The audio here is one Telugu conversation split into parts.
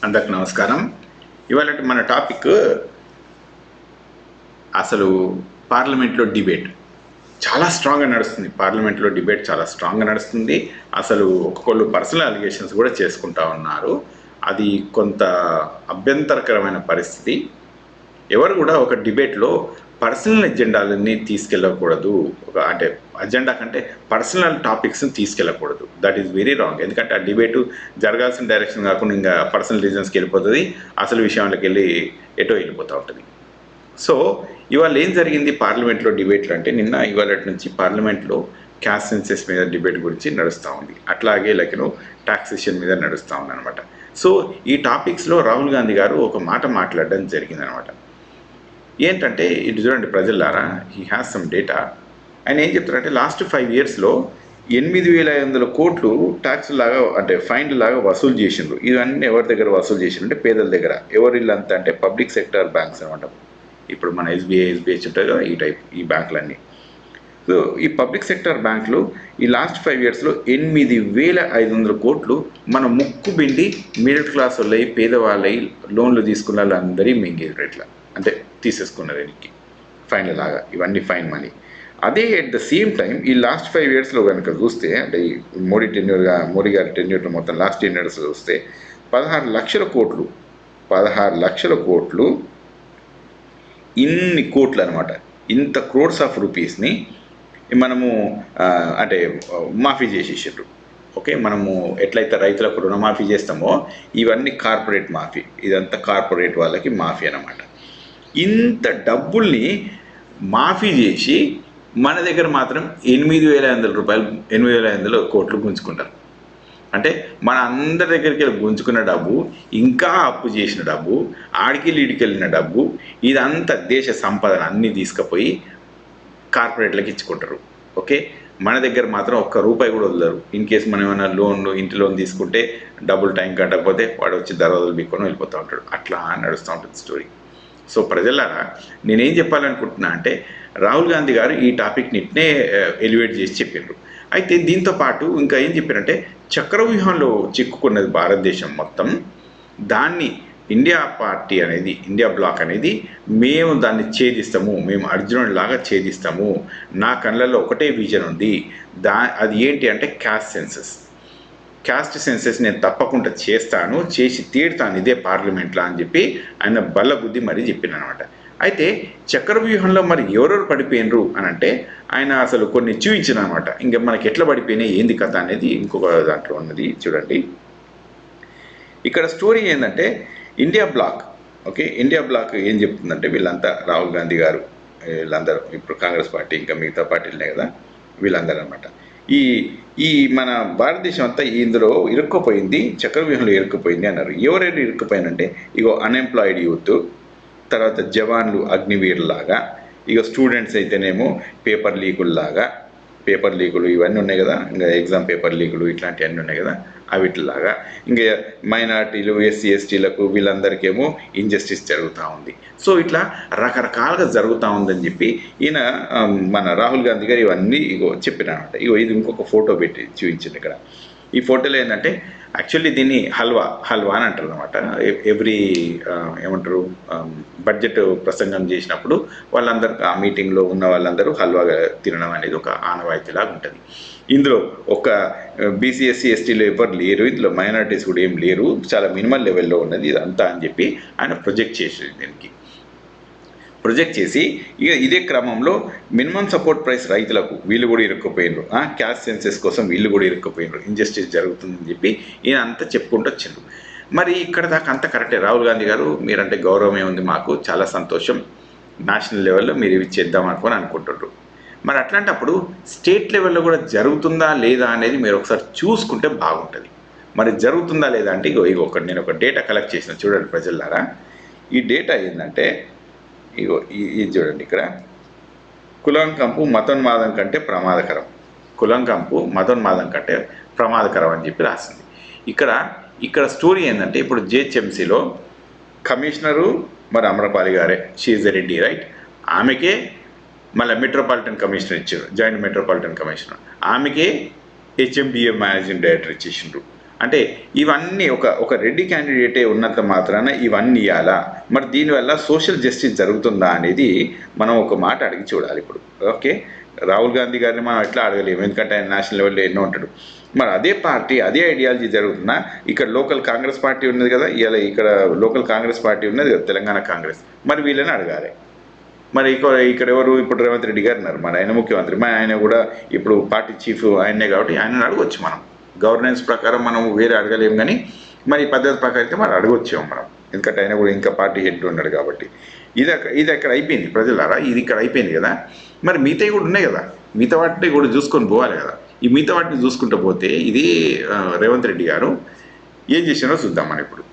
అందరికి నమస్కారం. ఇవాళ మన టాపిక్ అసలు పార్లమెంట్లో డిబేట్ చాలా స్ట్రాంగ్గా నడుస్తుంది. పార్లమెంట్లో డిబేట్ చాలా స్ట్రాంగ్గా నడుస్తుంది. అసలు ఒక్కొక్కళ్ళు పర్సనల్ అలిగేషన్స్ కూడా చేసుకుంటా ఉన్నారు. అది కొంత అభ్యంతరకరమైన పరిస్థితి. ఎవరు కూడా ఒక డిబేట్లో పర్సనల్ ఎజెండాలన్నీ తీసుకెళ్ళకూడదు. అంటే అజెండా కంటే పర్సనల్ టాపిక్స్ని తీసుకెళ్ళకూడదు. That is very wrong. ఎందుకంటే ఆ డిబేటు జరగాల్సిన డైరెక్షన్ కాకుండా ఇంకా పర్సనల్ రీజన్స్కి వెళ్ళిపోతుంది. అసలు విషయంలోకి వెళ్ళి ఎటో వెళ్ళిపోతూ ఉంటుంది. సో ఇవాళ ఏం జరిగింది పార్లమెంట్లో డిబేట్లు అంటే, నిన్న ఇవాళ నుంచి పార్లమెంట్లో క్యాస్ట్ సెన్సెస్ మీద డిబేట్ గురించి నడుస్తూ ఉంది. అట్లాగే టాక్సేషన్ మీద నడుస్తూ ఉంది అనమాట. సో ఈ టాపిక్స్లో రాహుల్ గాంధీ గారు ఒక మాట మాట్లాడడం జరిగిందనమాట. ఏంటంటే ఇటు చూడండి ప్రజలారా, హీ హ్యాస్ సమ్ డేటా. ఆయన ఏం చెప్తారంటే లాస్ట్ 5 yearsలో 8,500 కోట్లు ట్యాక్స్ లాగా అంటే ఫైన్లు లాగా వసూలు చేసిండ్రు. ఇవన్నీ ఎవరి దగ్గర వసూలు చేసిండ్రు అంటే పేదల దగ్గర. ఎవరి ఇల్లంతా అంటే పబ్లిక్ సెక్టర్ బ్యాంక్స్ అనమాట. ఇప్పుడు మన ఎస్బీఐ ఉంటుంది కదా, ఈ బ్యాంకులన్నీ. సో ఈ పబ్లిక్ సెక్టర్ బ్యాంకులు ఈ లాస్ట్ 5 yearsలో 8,500 కోట్లు మన ముక్కు పిండి మిడిల్ క్లాస్ వాళ్ళవి పేదవాళ్ళవి లోన్లు తీసుకున్న వాళ్ళందరి మింగేరు. ఇట్లా అంటే తీసేసుకున్నారు దీనికి ఫైన్ లాగా. ఇవన్నీ ఫైన్ మనీ. అదే ఎట్ ద సేమ్ టైం ఈ లాస్ట్ 5 yearsలో కనుక చూస్తే, అంటే ఈ మోడీ గారి టెన్యూర్లో మొత్తం లాస్ట్ 10 years చూస్తే 16 లక్షల కోట్లు ఇన్ని కోట్లు అనమాట. ఇంత క్రోడ్స్ ఆఫ్ రూపీస్ని మనము అంటే మాఫీ చేసేసారు. ఓకే, మనము ఎట్లయితే రైతులకు రుణమాఫీ చేస్తామో ఇవన్నీ కార్పొరేట్ మాఫీ. ఇదంతా కార్పొరేట్ వాళ్ళకి మాఫీ అనమాట. ఇంత డబ్బుల్ని మాఫీ చేసి మన దగ్గర మాత్రం 8,500 కోట్లు గుంజుకుంటారు. అంటే మన అందరి దగ్గరికి వెళ్ళి గుంజుకున్న డబ్బు, ఇంకా అప్పు చేసిన డబ్బు, ఆడికెళ్ళి వెళ్ళిన డబ్బు, ఇదంతా దేశ సంపదను అన్నీ తీసుకుపోయి కార్పొరేట్లకు ఇచ్చుకుంటారు. ఓకే, మన దగ్గర మాత్రం ఒక్క రూపాయి కూడా వదలరు. ఇన్ కేసు మనం ఏమైనా ఇంటి లోన్ తీసుకుంటే డబ్బులు టైం కట్టకపోతే వాడు వచ్చి దర్వాజలు బిక్కొని వెళ్ళిపోతూ ఉంటాడు. అట్లా నడుస్తూ ఉంటుంది స్టోరీ. సో ప్రజలారా, నేనేం చెప్పాలనుకుంటున్నా అంటే, రాహుల్ గాంధీ గారు ఈ టాపిక్ని ఇట్నే ఎలివేట్ చేసి చెప్పారు. అయితే దీంతో పాటు ఇంకా ఏం చెప్పారంటే, చక్రవ్యూహంలో చిక్కుకున్నది భారతదేశం మొత్తం. దాన్ని ఇండియా బ్లాక్ అనేది మేము దాన్ని ఛేదిస్తాము, మేము అర్జునుడిలాగా ఛేదిస్తాము. నా కళ్ళల్లో ఒకటే విజన్ ఉంది. అది ఏంటి అంటే క్యాస్ట్ సెన్సెస్ నేను తప్పకుండా చేస్తాను, చేసి తీరుతాను ఇదే పార్లమెంట్లో అని చెప్పి ఆయన బల్లబుద్ధి మరీ చెప్పిన అనమాట. అయితే చక్రవ్యూహంలో మరి ఎవరెవరు పడిపోయినరు అని అంటే, ఆయన అసలు కొన్ని చూపించిన అనమాట. ఇంకా మనకి ఎట్లా పడిపోయినాయి ఏంది కథ అనేది ఇంకొక దాంట్లో ఉన్నది చూడండి. ఇక్కడ స్టోరీ ఏంటంటే ఇండియా బ్లాక్ ఏం చెప్తుందంటే, వీళ్ళంతా రాహుల్ గాంధీ గారు వీళ్ళందరూ ఇప్పుడు కాంగ్రెస్ పార్టీ ఇంకా మిగతా పార్టీలనే కదా వీళ్ళందరూ అనమాట. ఈ మన భారతదేశం అంతా ఇందులో ఇరుక్కుపోయింది, చక్రవ్యూహంలో ఇరుక్కుపోయింది అన్నారు. ఎవరైనా ఇరుక్కుపోయినంటే ఇగో అన్ఎంప్లాయిడ్ యూత్, తర్వాత జవాన్లు అగ్నివీరులాగా, ఇక స్టూడెంట్స్ అయితేనేమో పేపర్ లీకులు ఇవన్నీ ఉన్నాయి కదా, ఇంకా ఎగ్జామ్ పేపర్ లీకులు ఇట్లాంటివన్నీ ఉన్నాయి కదా, అవిట్లాగా. ఇంకా మైనార్టీలు, ఎస్సీ ఎస్టీలకు వీళ్ళందరికేమో ఇంజస్టిస్ జరుగుతూ ఉంది. సో ఇట్లా రకరకాలుగా జరుగుతూ ఉందని చెప్పి ఈయన మన రాహుల్ గాంధీ గారు ఇవన్నీ చెప్పినారన్నమాట. ఇది ఇంకొక ఫోటో పెట్టి చూపించింది ఇక్కడ. ఈ ఫోటోలో ఏంటంటే, యాక్చువల్లీ దీన్ని హల్వా అని అంటారు అనమాట. ఎవ్రీ ఏమంటారు బడ్జెట్ ప్రసంగం చేసినప్పుడు వాళ్ళందరూ ఆ మీటింగ్లో ఉన్న వాళ్ళందరూ హల్వా తినడం అనేది ఒక ఆనవాయితీలాగా ఉంటుంది. ఇందులో ఒక బీసీ ఎస్సీ ఎస్టీలో ఎవరు లేరు, ఇందులో మైనారిటీస్ కూడా ఏం లేరు, చాలా మినిమల్ లెవెల్లో ఉన్నది ఇదంతా అని చెప్పి ఆయన ప్రొజెక్ట్ చేసి ఇక ఇదే క్రమంలో మినిమం సపోర్ట్ ప్రైస్ రైతులకు వీళ్ళు కూడా ఇరుక్కుపోయినరు, క్యాస్ట్ సెన్సెస్ కోసం వీళ్ళు కూడా ఇరుక్కుపోయినరు, ఇంజస్టిస్ జరుగుతుందని చెప్పి ఈయన అంతా చెప్పుకుంటూ వచ్చిండ్రు. మరి ఇక్కడ దాకా అంతా కరెక్టే. రాహుల్ గాంధీ గారు, మీరంటే గౌరవమే ఉంది మాకు, చాలా సంతోషం, నేషనల్ లెవెల్లో మీరు ఇవి చేద్దాం అనుకుంటుండ్రు. మరి అట్లాంటప్పుడు స్టేట్ లెవెల్లో కూడా జరుగుతుందా లేదా అనేది మీరు ఒకసారి చూసుకుంటే బాగుంటుంది. మరి జరుగుతుందా లేదా అంటే నేను ఒక డేటా కలెక్ట్ చేసిన చూడండి ప్రజలారా. ఈ డేటా ఏంటంటే ఇది చూడండి. ఇక్కడ కులంకంపు మతోన్మాదం కంటే ప్రమాదకరం అని చెప్పి రాసింది. ఇక్కడ స్టోరీ ఏంటంటే, ఇప్పుడు జిహెచ్ఎంసీలో కమిషనరు మరి అమ్రపాలి గారే, షీఈ్ ఎ రెడ్డి రైట్, ఆమెకే మళ్ళీ మెట్రోపాలిటన్ కమిషనర్ ఇచ్చారు, జాయింట్ మెట్రోపాలిటన్ కమిషనర్, ఆమెకే హెచ్ఎండిఏ మేనేజింగ్ డైరెక్టర్ ఇచ్చేసిండ్రు. అంటే ఇవన్నీ ఒక రెడ్డి క్యాండిడేటే ఉన్నంత మాత్రాన ఇవన్నీ ఇవ్వాలా? మరి దీనివల్ల సోషల్ జస్టిస్ జరుగుతుందా అనేది మనం ఒక మాట అడిగి చూడాలి ఇప్పుడు. ఓకే, రాహుల్ గాంధీ గారిని మనం ఎట్లా అడగలేము, ఎందుకంటే ఆయన నేషనల్ లెవెల్లో ఎన్నో ఉంటాడు. మరి అదే పార్టీ అదే ఐడియాలజీ జరుగుతున్నా ఇక్కడ లోకల్ కాంగ్రెస్ పార్టీ ఉన్నది కదా, ఇలా ఇక్కడ లోకల్ కాంగ్రెస్ పార్టీ ఉన్నది కదా, తెలంగాణ కాంగ్రెస్, మరి వీళ్ళని అడగాలి. మరి ఇక్కడ ఎవరు ఇప్పుడు రేవంత్ రెడ్డి గారు ఉన్నారు, మరి ఆయన ముఖ్యమంత్రి, మరి ఆయన కూడా ఇప్పుడు పార్టీ చీఫ్ ఆయనే కాబట్టి ఆయనను అడగొచ్చు. మనం గవర్నెన్స్ ప్రకారం మనం వేరే అడగలేము, కానీ మరి పద్ధతి ప్రకారం అయితే మరి అడగొచ్చాము మనం, ఎందుకంటే ఆయన కూడా ఇంకా పార్టీ హెడ్ ఉన్నాడు కాబట్టి. ఇది అక్కడ అయిపోయింది ప్రజలారా, ఇది ఇక్కడ అయిపోయింది కదా. మరి మిగతావి కూడా ఉన్నాయి కదా, మిగతా వాటిని కూడా చూసుకొని పోవాలి కదా. ఈ మిగతా వాటిని చూసుకుంటూ పోతే ఇది రేవంత్ రెడ్డి గారు ఏం చేసినారో చూద్దాం మనం ఇప్పుడు.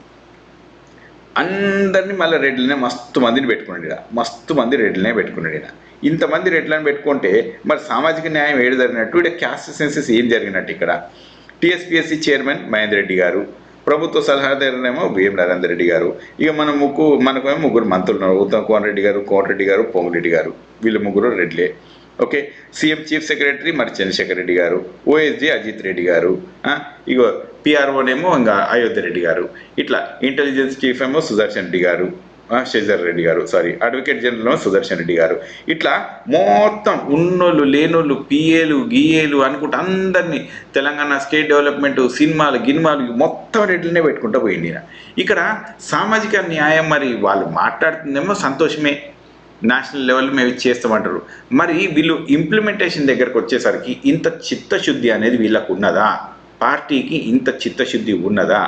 అందరినీ మళ్ళీ రెడ్లనే మస్తు మందిని పెట్టుకున్నాడు, మస్తు మంది రెడ్లనే పెట్టుకున్నాడు. ఇంతమంది రెడ్లను పెట్టుకుంటే మరి సామాజిక న్యాయం ఏడు జరిగినట్టు, ఇక్కడ క్యాస్ట్ సెన్సెస్ ఏం జరిగినట్టు? ఇక్కడ టీఎస్పీఎస్సీ చైర్మన్ మహేందర్ రెడ్డి గారు, ప్రభుత్వ సలహాదారునేమో వేం నరేందర్ రెడ్డి గారు, ఇక మనకేమో ముగ్గురు మంత్రులు ఉన్నారు, ఉత్తమ్ కుమార్ రెడ్డి గారు, కోమటిరెడ్డి గారు, పొంగిరెడ్డి గారు, వీళ్ళు ముగ్గురు రెడ్లే. ఓకే, సీఎం చీఫ్ సెక్రటరీ మరి చంద్రశేఖర్ రెడ్డి గారు, ఓఎస్డీ అజిత్ రెడ్డి గారు, ఇగో పిఆర్ఓనేమో ఇంకా అయోధ్య రెడ్డి గారు, ఇట్లా ఇంటెలిజెన్స్ చీఫ్ ఏమో సుదర్శన్ రెడ్డి గారు, శశిధర్ రెడ్డి గారు, సారీ అడ్వకేట్ జనరల్ ఏమో సుదర్శన్ రెడ్డి గారు, ఇట్లా మొత్తం ఉన్నోళ్ళు లేనోళ్ళు పిఏలు గీఏలు అనుకుంటూ అందరినీ తెలంగాణ స్టేట్ డెవలప్మెంట్ సినిమాలు గిన్మాలు మొత్తం రెడ్లనే పెట్టుకుంటూ పోయింది. ఇక్కడ సామాజిక న్యాయం మరి వాళ్ళు మాట్లాడుతుందేమో సంతోషమే, నేషనల్ లెవెల్ మేము చేస్తామంటారు. మరి వీళ్ళు ఇంప్లిమెంటేషన్ దగ్గరకు వచ్చేసరికి ఇంత చిత్తశుద్ధి అనేది వీళ్ళకు ఉన్నదా? పార్టీకి ఇంత చిత్తశుద్ధి ఉన్నదా?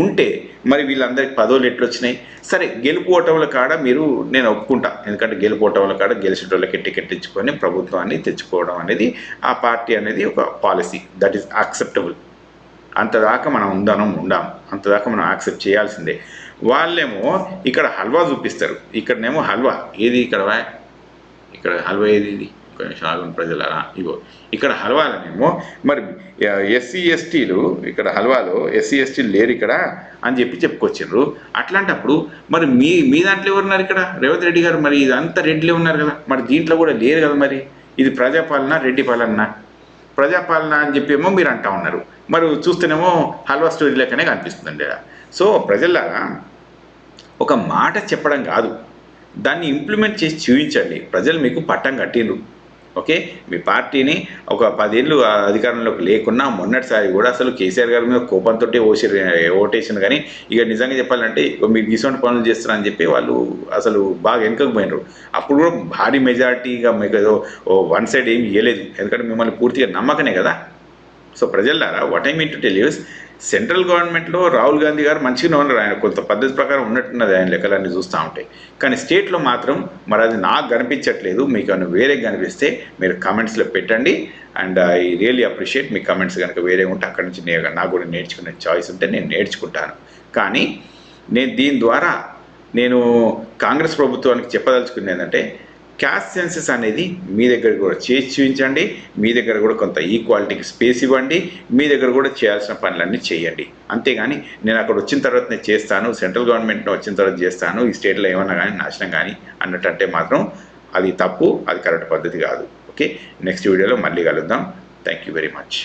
ఉంటే మరి వీళ్ళందరికీ పదవులు ఎట్లొచ్చినాయి? సరే, గెలుపు ఓటముల కాడ నేను ఒప్పుకుంటా, ఎందుకంటే గెలుపు ఓటముల కాడ గెలిచేటోళ్ళకి టికెట్ ఇచ్చుకొని ప్రభుత్వాన్ని తెచ్చుకోవడం అనేది ఆ పార్టీ అనేది ఒక పాలసీ, దట్ ఈస్ యాక్సెప్టబుల్. అంతదాకా మనం ఉండాం, అంతదాకా మనం యాక్సెప్ట్ చేయాల్సిందే. వాళ్ళేమో ఇక్కడ హల్వా చూపిస్తారు, ఇక్కడనేమో హల్వా ఏది, ఇక్కడ హల్వా ఏది, ఇది కొంచెం ఆగం ప్రజలరా, ఇగో ఇక్కడ హల్వాలనేమో మరి ఎస్సీ ఎస్టీలు, ఇక్కడ హల్వాలో ఎస్సీ ఎస్టీలు లేరు ఇక్కడ అని చెప్పుకొచ్చిండ్రు. అట్లాంటప్పుడు మరి మీ దాంట్లో ఎవరున్నారు ఇక్కడ? రేవంత్ రెడ్డి గారు మరి ఇదంతా రెడ్లే ఉన్నారు కదా, మరి దీంట్లో కూడా లేరు కదా. మరి ఇది ప్రజాపాలన రెడ్డి పాలన, ప్రజాపాలన అని చెప్పేమో మీరు అంటా ఉన్నారు, మరి చూస్తేనేమో హల్వా స్టోరీ లెక్కనే కనిపిస్తుందండి. సో ప్రజలారా, ఒక మాట చెప్పడం కాదు, దాన్ని ఇంప్లిమెంట్ చేసి చూపించండి. ప్రజలు మీకు పట్టం కట్టిండ్రు. ఓకే, మీ పార్టీని ఒక 10 ఏళ్ళు అధికారంలోకి లేకున్నా మొన్నటిసారి కూడా అసలు కేసీఆర్ గారి మీద కోపంతో ఓటేసాను, కానీ ఇక నిజంగా చెప్పాలంటే మీరు ఇటువంటి పనులు చేస్తున్నారని చెప్పి వాళ్ళు అసలు బాగా వెనుకకు పోయినారు. అప్పుడు కూడా భారీ మెజారిటీగా మీకు ఏదో వన్ సైడ్ ఏమి ఇవ్వలేదు, ఎందుకంటే మిమ్మల్ని పూర్తిగా నమ్మకనే కదా. సో ప్రజలారా, what I mean to tell you, central గవర్నమెంట్లో రాహుల్ గాంధీ గారు మంచిగానే ఉన్నారు, ఆయన కొంత పద్ధతి ప్రకారం ఉన్నట్టున్నది ఆయన లెక్కలన్నీ చూస్తూ ఉంటాయి. కానీ స్టేట్లో మాత్రం మరి అది నాకు కనిపించట్లేదు. మీకు ఏమైనా వేరే కనిపిస్తే మీరు కామెంట్స్లో పెట్టండి. And I really appreciate me comments కనుక వేరే ఉంటే అక్కడి నుంచి నాకు కూడా నేర్చుకునే చాయిస్ ఉంటే నేను నేర్చుకుంటాను. కానీ దీని ద్వారా నేను కాంగ్రెస్ ప్రభుత్వానికి చెప్పదలుచుకునేది ఏంటంటే, క్యాస్ట్ సెన్సెస్ అనేది మీ దగ్గర కూడా చేసి చూపించండి, మీ దగ్గర కూడా కొంత ఈక్వాలిటీకి స్పేస్ ఇవ్వండి, మీ దగ్గర కూడా చేయాల్సిన పనులన్నీ చేయండి. అంతేగాని నేను అక్కడ వచ్చిన తర్వాత నేను చేస్తాను, సెంట్రల్ గవర్నమెంట్లో వచ్చిన తర్వాత చేస్తాను, ఈ స్టేట్లో ఏమన్నా కానీ నాశనం కానీ అన్నట్టు మాత్రం అది తప్పు, అది కరెక్ట్ పద్ధతి కాదు. ఓకే, నెక్స్ట్ వీడియోలో మళ్ళీ కలుద్దాం. Thank you very much.